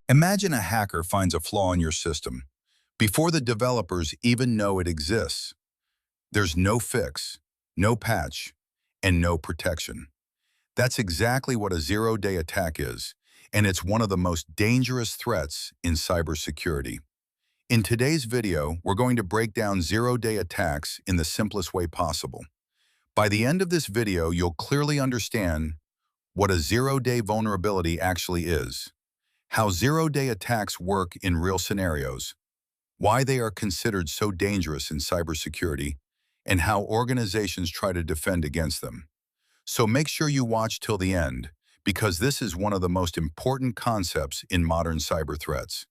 Imagine a hacker finds a flaw in your system before the developers even know it exists. There's no fix, no patch, and no protection. That's exactly what a zero-day attack is, and it's one of the most dangerous threats in cybersecurity. In today's video, we're going to break down zero-day attacks in the simplest way possible. By the end of this video, you'll clearly understand what a zero-day vulnerability actually is, how zero-day attacks work in real scenarios, why they are considered so dangerous in cybersecurity, and how organizations try to defend against them. So make sure you watch till the end, because this is one of the most important concepts in modern cyber threats.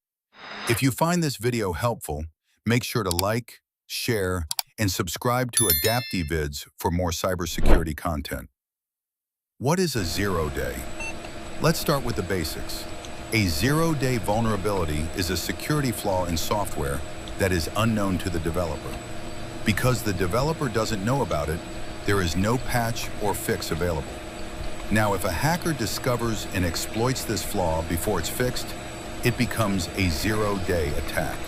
If you find this video helpful, make sure to like, share, and subscribe to Adaptivids for more cybersecurity content. What is a zero-day? Let's start with the basics. A zero-day vulnerability is a security flaw in software that is unknown to the developer. Because the developer doesn't know about it, there is no patch or fix available. Now, if a hacker discovers and exploits this flaw before it's fixed, it becomes a zero-day attack.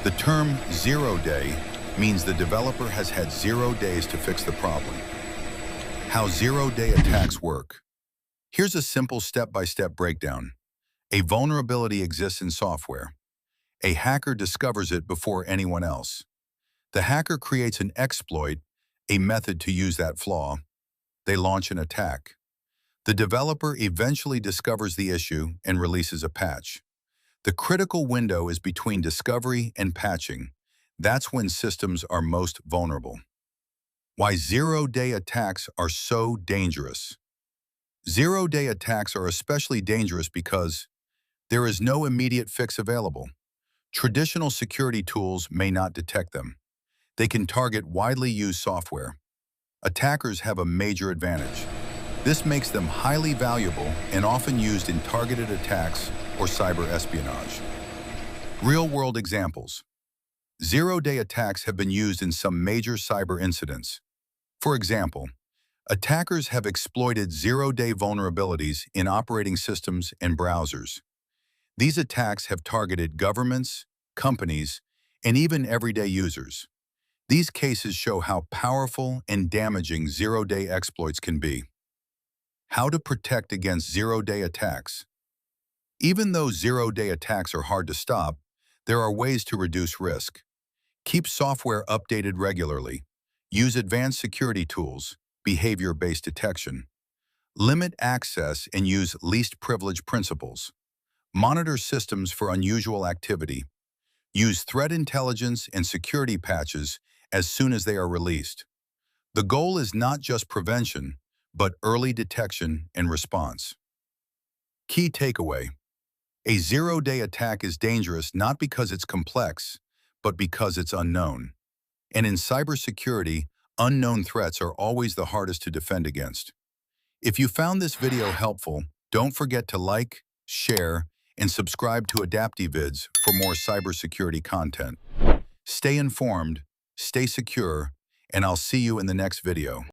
The term zero-day means the developer has had 0 days to fix the problem. How zero-day attacks work. Here's a simple step-by-step breakdown. A vulnerability exists in software. A hacker discovers it before anyone else. The hacker creates an exploit, a method to use that flaw. They launch an attack. The developer eventually discovers the issue and releases a patch. The critical window is between discovery and patching. That's when systems are most vulnerable. Why zero-day attacks are so dangerous. Zero-day attacks are especially dangerous because there is no immediate fix available. Traditional security tools may not detect them. They can target widely used software. Attackers have a major advantage. This makes them highly valuable and often used in targeted attacks or cyber espionage. Real-world examples. Zero-day attacks have been used in some major cyber incidents. For example, attackers have exploited zero-day vulnerabilities in operating systems and browsers. These attacks have targeted governments, companies, and even everyday users. These cases show how powerful and damaging zero-day exploits can be. How to protect against zero-day attacks. Even though zero-day attacks are hard to stop, there are ways to reduce risk. Keep software updated regularly. Use advanced security tools, behavior-based detection. Limit access and use least privilege principles. Monitor systems for unusual activity. Use threat intelligence and security patches as soon as they are released. The goal is not just prevention, but early detection and response. Key takeaway. A zero-day attack is dangerous not because it's complex, but because it's unknown. And in cybersecurity, unknown threats are always the hardest to defend against. If you found this video helpful, don't forget to like, share, and subscribe to Adaptivids for more cybersecurity content. Stay informed, stay secure, and I'll see you in the next video.